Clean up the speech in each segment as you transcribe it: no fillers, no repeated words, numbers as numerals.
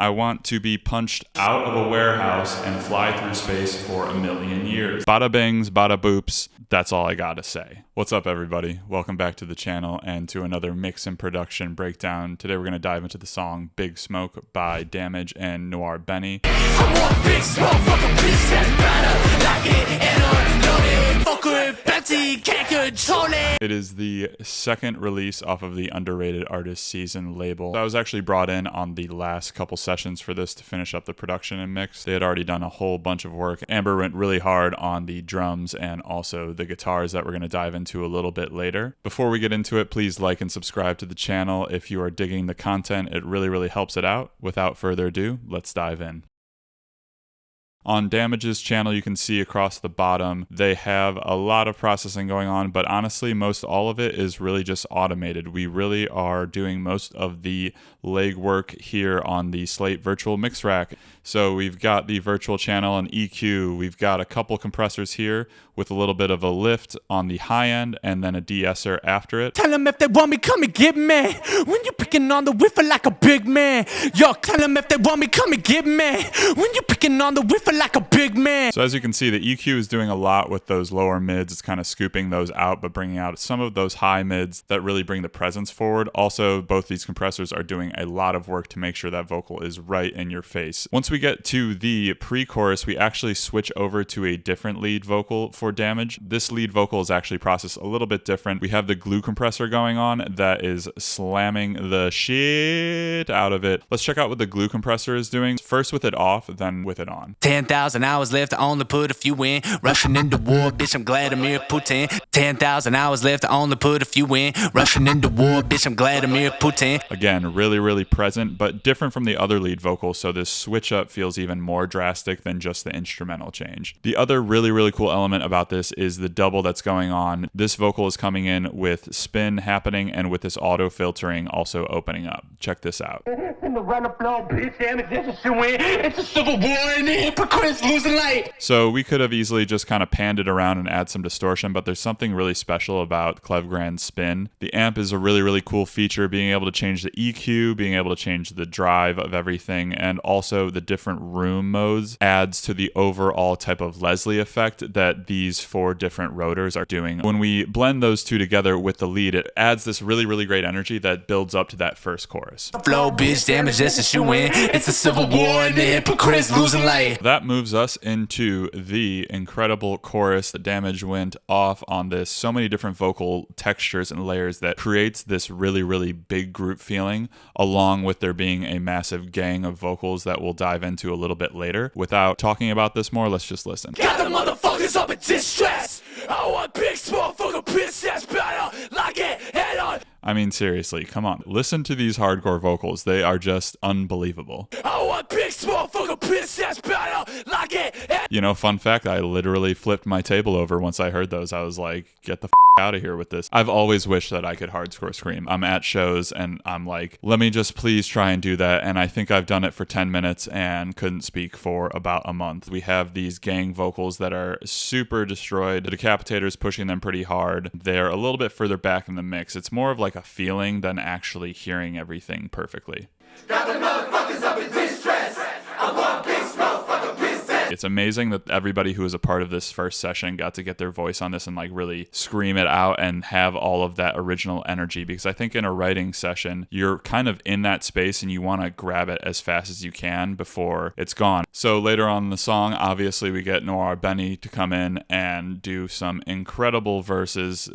I want to be punched out of a warehouse and fly through space for 1,000,000 years. Bada bings, bada boops. That's all I gotta say. What's up, everybody? Welcome back to the channel and to another mix and production breakdown. Today we're gonna dive into the song Big Smoke by Damag3 and Noir Benny. I want big smoke, fuck a bitch that's better, like it and unloaded. Fuck with Betty, can't control it. It is the second release off of the Underrated Artist Season label. I was actually brought in on the last couple sessions for this to finish up the production and mix. They had already done a whole bunch of work. Amber went really hard on the drums and also the guitars that we're going to dive into a little bit later. Before we get into it, please like and subscribe to the channel. If you are digging the content, it really helps it out. Without further ado, let's dive in. On Damag3's channel, you can see across the bottom, they have a lot of processing going on, but honestly, most all of it is really just automated. We really are doing most of the legwork here on the Slate virtual mix rack. So we've got the virtual channel and EQ. We've got a couple compressors here with a little bit of a lift on the high end and then a de-esser after it. Tell them if they want me, come and get me. When you picking on the whiffer like a big man. Yo, tell them if they want me, come and get me. When you picking on the whiffer like a big man. So as you can see, the EQ is doing a lot with those lower mids. It's kind of scooping those out, but bringing out some of those high mids that really bring the presence forward. Also, both these compressors are doing a lot of work to make sure that vocal is right in your face. Once we get to the pre-chorus, we actually switch over to a different lead vocal for Damag3. This lead vocal is actually processed a little bit different. We have the glue compressor going on that is slamming the shit out of it. Let's check out what the glue compressor is doing. First with it off, then with it on. 10,000 hours left, I only put a few in. Rushing into war, bitch, I'm glad I'm here Putin. 10,000 hours left, I only put a few in. Rushing into war, bitch, I'm glad I'm here Putin. Again, really present, but different from the other lead vocals, so this switch up feels even more drastic than just the instrumental change. The other really cool element about this is the double that's going on. This vocal is coming in with spin happening and with this auto filtering also opening up. Check this out. It's a civil war and the hypocrites losing light. So we could have easily just kind of panned it around and add some distortion, but there's something really special about Clevgrand's spin. The amp is a really cool feature, being able to change the EQ, being able to change the drive of everything, and also the different room modes adds to the overall type of Leslie effect that these 4 different rotors are doing. When we blend those two together with the lead, it adds this really great energy that builds up to that first chorus. Flow, bitch, damage, that's a shoe in. It's a civil war and the hypocrites losing light. That moves us into the incredible chorus. The Damag3 went off on this. So many different vocal textures and layers that creates this really big group feeling, along with there being a massive gang of vocals that we'll dive into a little bit later. Without talking about this more, let's just listen. Got the motherfuckers up in distress. I want big smoke, fuck a bitch that's better, like it head on. I mean, seriously, come on. Listen to these hardcore vocals. They are just unbelievable. I want big smoke, fuck a bitch that's better, like it. You know, fun fact, I literally flipped my table over once I heard those. I was like, get the out of here with this. I've always wished that I could hardcore scream. I'm at shows and I'm like, let me just please try and do that. And I think I've done it for 10 minutes and couldn't speak for about a month. We have these gang vocals that are super destroyed. The Decapitator's pushing them pretty hard. They're a little bit further back in the mix. It's more of like a feeling than actually hearing everything perfectly. Got the motherfuckers up in distress. I want big smoke, fuck a bitch. It's amazing that everybody who was a part of this first session got to get their voice on this and like really scream it out and have all of that original energy, because I think in a writing session, you're kind of in that space and you want to grab it as fast as you can before it's gone. So later on in the song, obviously we get Noir Benny to come in and do some incredible verses,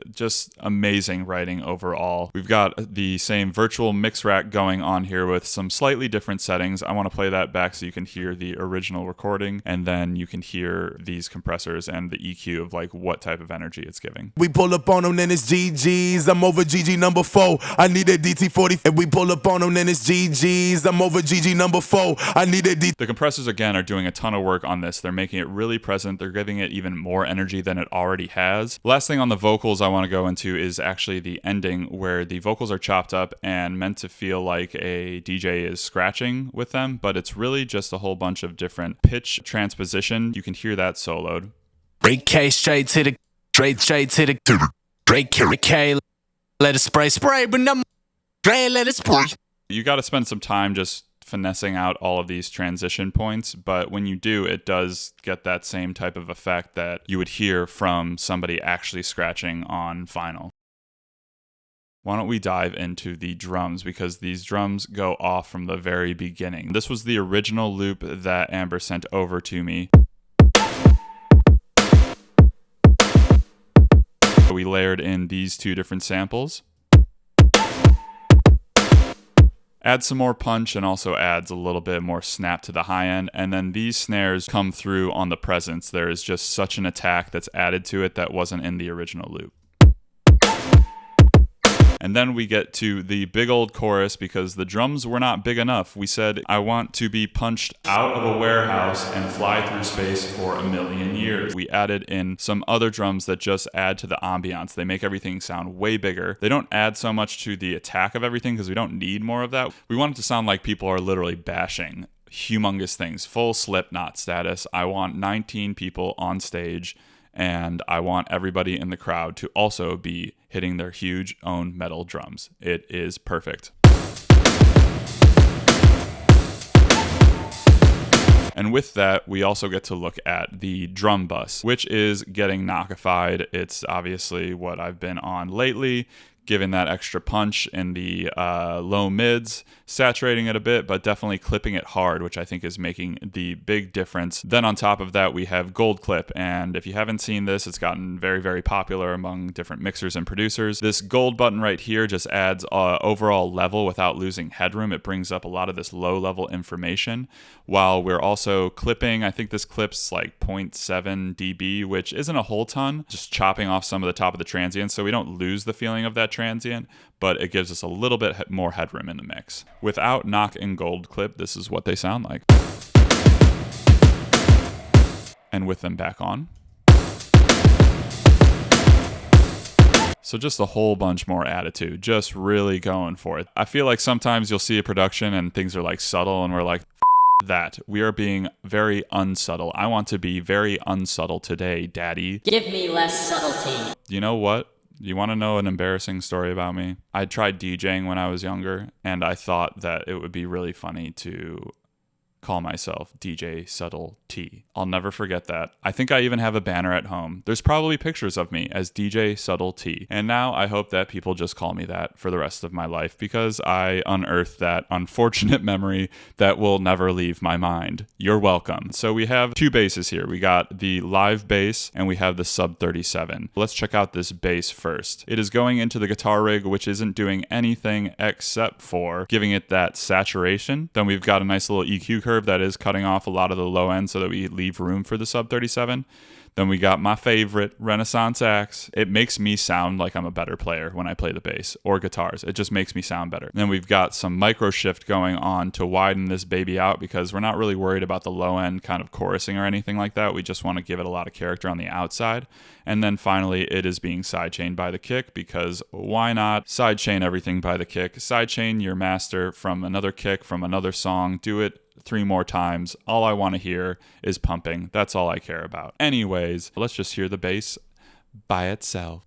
just amazing writing overall. We've got the same virtual mix rack going on here with some slightly different settings. I want to play that back so you can hear the original recording, and then you can hear these compressors and the EQ of like what type of energy it's giving. We pull up on them, then it's GG's. I'm over GG number 4. I need a DT40. And we pull up on them, then it's GG's. I'm over GG number 4. I need a DT. The compressors again are doing a ton of work on this. They're making it really present. They're giving it even more energy than it already has. Last thing on the vocals I want to go into is actually the ending, where the vocals are chopped up and meant to feel like a DJ is scratching with them, but it's really just a whole bunch of different pitch transposition. You can hear that soloed. Break K straight to the break K. Let it spray, but no let it spray. You got to spend some time just finessing out all of these transition points, but when you do, it does get that same type of effect that you would hear from somebody actually scratching on vinyl. Why don't we dive into the drums, because these drums go off from the very beginning. This was the original loop that Amber sent over to me. We layered in these two different samples. Adds some more punch and also adds a little bit more snap to the high end. And then these snares come through on the presence. There is just such an attack that's added to it that wasn't in the original loop. And then we get to the big old chorus because the drums were not big enough. We said, I want to be punched out of a warehouse and fly through space for 1,000,000 years. We added in some other drums that just add to the ambiance. They make everything sound way bigger. They don't add so much to the attack of everything because we don't need more of that. We want it to sound like people are literally bashing humongous things, full Slipknot status. I want 19 people on stage, and I want everybody in the crowd to also be hitting their huge own metal drums. It is perfect. And with that, we also get to look at the drum bus, which is getting knockified. It's obviously what I've been on lately, giving that extra punch in the low mids, saturating it a bit, but definitely clipping it hard, which I think is making the big difference. Then on top of that, we have gold clip. And if you haven't seen this, it's gotten very, very popular among different mixers and producers. This gold button right here just adds overall level without losing headroom. It brings up a lot of this low level information while we're also clipping. I think this clips like 0.7 dB, which isn't a whole ton, just chopping off some of the top of the transients so we don't lose the feeling of that transient, but it gives us a little bit more headroom in the mix. Without knock and gold clip, this is what they sound like. And with them back on. So just a whole bunch more attitude, just really going for it. I feel like sometimes you'll see a production and things are like subtle and we're like, that. We are being very unsubtle. I want to be very unsubtle today, daddy. Give me less subtlety. You know what? You want to know an embarrassing story about me? I tried DJing when I was younger, and I thought that it would be really funny to call myself DJ Subtle T. I'll never forget that. I think I even have a banner at home. There's probably pictures of me as DJ Subtle T. And now I hope that people just call me that for the rest of my life because I unearthed that unfortunate memory that will never leave my mind. You're welcome. So we have two basses here. We got the live bass and we have the sub 37. Let's check out this bass first. It is going into the guitar rig, which isn't doing anything except for giving it that saturation. Then we've got a nice little EQ curve that is cutting off a lot of the low end so that we leave room for the sub 37. Then we got my favorite Renaissance axe. It makes me sound like I'm a better player when I play the bass or guitars. It just makes me sound better. And then we've got some micro shift going on to widen this baby out because we're not really worried about the low end kind of chorusing or anything like that. We just want to give it a lot of character on the outside. And then finally, it is being sidechained by the kick because why not sidechain everything by the kick? Sidechain your master from another kick, from another song. Do it 3 more times. All I want to hear is pumping. That's all I care about. Anyways, let's just hear the bass by itself.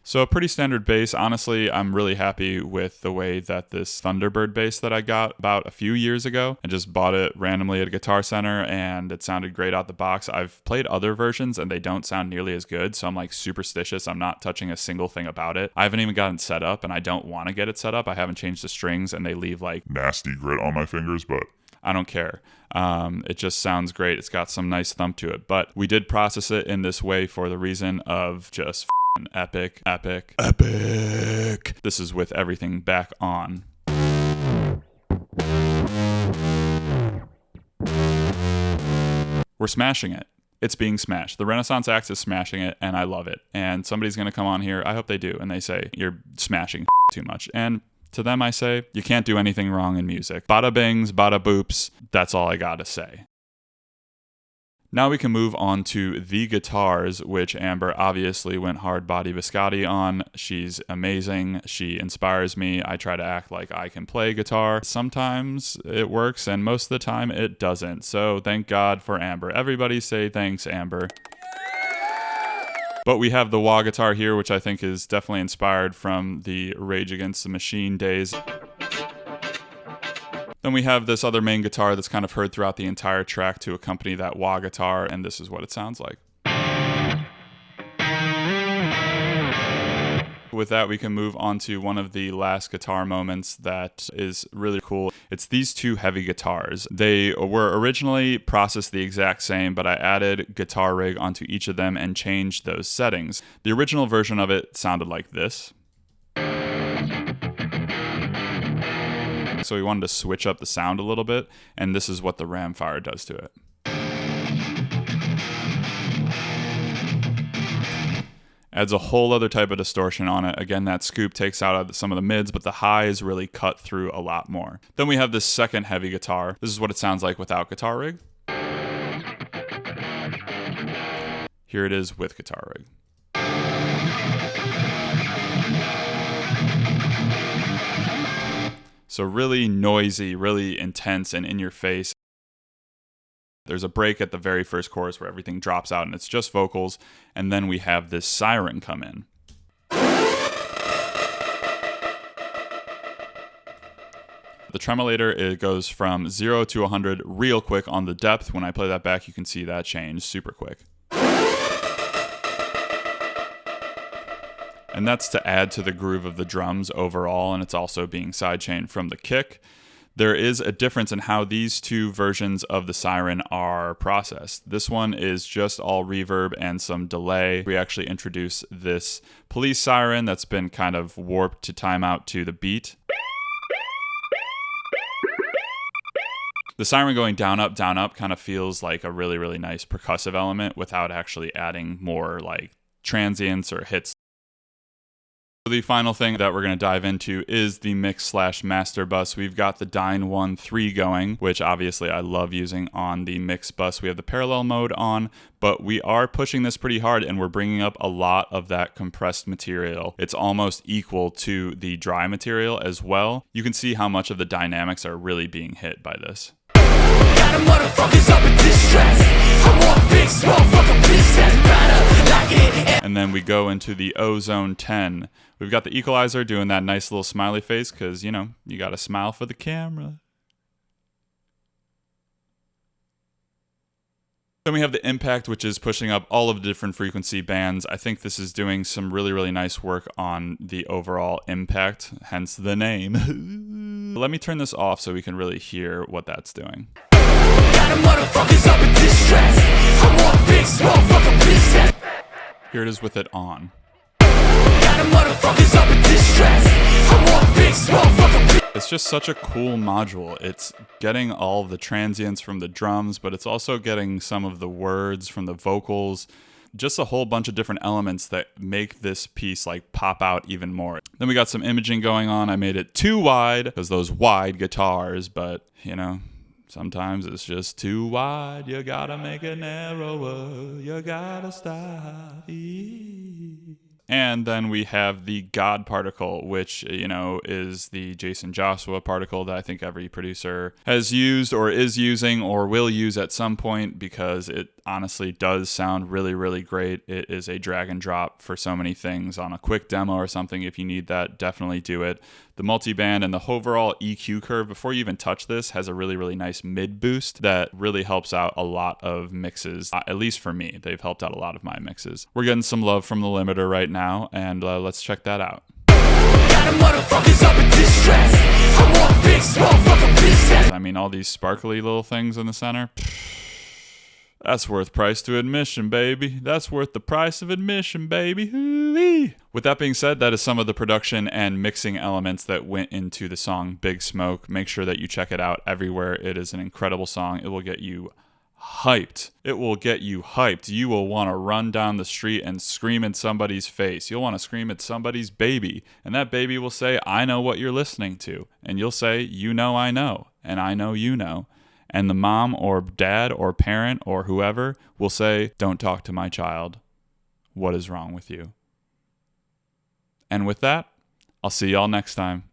So a pretty standard bass. Honestly, I'm really happy with the way that this Thunderbird bass that I got about a few years ago. I just bought it randomly at a Guitar Center and it sounded great out the box. I've played other versions and they don't sound nearly as good, so I'm like superstitious. I'm not touching a single thing about it. I haven't even gotten set up and I don't want to get it set up. I haven't changed the strings and they leave like nasty grit on my fingers, but I don't care. It just sounds great. It's got some nice thump to it, but we did process it in this way for the reason of just epic. This is with everything back on. We're smashing it. It's being smashed. The Renaissance axe is smashing it, and I love it. And somebody's going to come on here, I hope they do, and they say, you're smashing too much. And to them, I say, you can't do anything wrong in music. Bada bings, bada boops. That's all I got to say. Now we can move on to the guitars, which Amber obviously went hard body biscotti on. She's amazing. She inspires me. I try to act like I can play guitar. Sometimes it works, and most of the time it doesn't. So thank God for Amber. Everybody say thanks, Amber. But we have the wah guitar here, which I think is definitely inspired from the Rage Against the Machine days. Then we have this other main guitar that's kind of heard throughout the entire track to accompany that wah guitar, and this is what it sounds like. With that, we can move on to one of the last guitar moments that is really cool. It's these two heavy guitars. They were originally processed the exact same, but I added guitar rig onto each of them and changed those settings. The original version of it sounded like this. So we wanted to switch up the sound a little bit, and this is what the Ramfire does to it. Adds a whole other type of distortion on it. Again, that scoop takes out some of the mids, but the highs really cut through a lot more. Then we have this second heavy guitar. This is what it sounds like without guitar rig. Here it is with guitar rig. So really noisy, really intense and in your face. There's a break at the very first chorus where everything drops out and it's just vocals, and then we have this siren come in. The tremolator, it goes from 0 to 100 real quick on the depth. When I play that back, you can see that change super quick. And that's to add to the groove of the drums overall, and it's also being sidechained from the kick. There is a difference in how these two versions of the siren are processed. This one is just all reverb and some delay. We actually introduce this police siren that's been kind of warped to time out to the beat. The siren going down, up kind of feels like a really, really nice percussive element without actually adding more like transients or hits. The final thing that we're going to dive into is the mix/master bus. We've got the Dyne 1-3 going, which obviously I love using on the mix bus. We have the parallel mode on, but we are pushing this pretty hard and we're bringing up a lot of that compressed material. It's almost equal to the dry material as well. You can see how much of the dynamics are really being hit by this. And then we go into the Ozone 10. We've got the equalizer doing that nice little smiley face because, you know, you got to smile for the camera. Then we have the impact, which is pushing up all of the different frequency bands. I think this is doing some really, really nice work on the overall impact, hence the name. Let me turn this off so we can really hear what that's doing. Here it is with it on. It's just such a cool module. It's getting all of the transients from the drums, but it's also getting some of the words from the vocals. Just a whole bunch of different elements that make this piece like pop out even more. Then we got some imaging going on. I made it too wide because those wide guitars, but you know, sometimes it's just too wide. You gotta make it narrower. You gotta stop. And then we have the God particle, which, you know, is the Jason Joshua particle that I think every producer has used or is using or will use at some point because it honestly does sound really, really great. It is a drag and drop for so many things. On a quick demo or something, if you need that, definitely do it. The multiband and the overall EQ curve, before you even touch this, has a really, really nice mid boost that really helps out a lot of mixes. At least for me, they've helped out a lot of my mixes. We're getting some love from the limiter right now, and let's check that out. I mean, all these sparkly little things in the center. That's worth price to admission, baby. That's worth the price of admission, baby. Hoo-wee. With that being said, that is some of the production and mixing elements that went into the song Big Smoke. Make sure that you check it out everywhere. It is an incredible song. It will get you hyped. It will get you hyped. You will want to run down the street and scream in somebody's face. You'll want to scream at somebody's baby. And that baby will say, I know what you're listening to. And you'll say, you know I know. And I know you know. And the mom or dad or parent or whoever will say, don't talk to my child. What is wrong with you? And with that, I'll see y'all next time.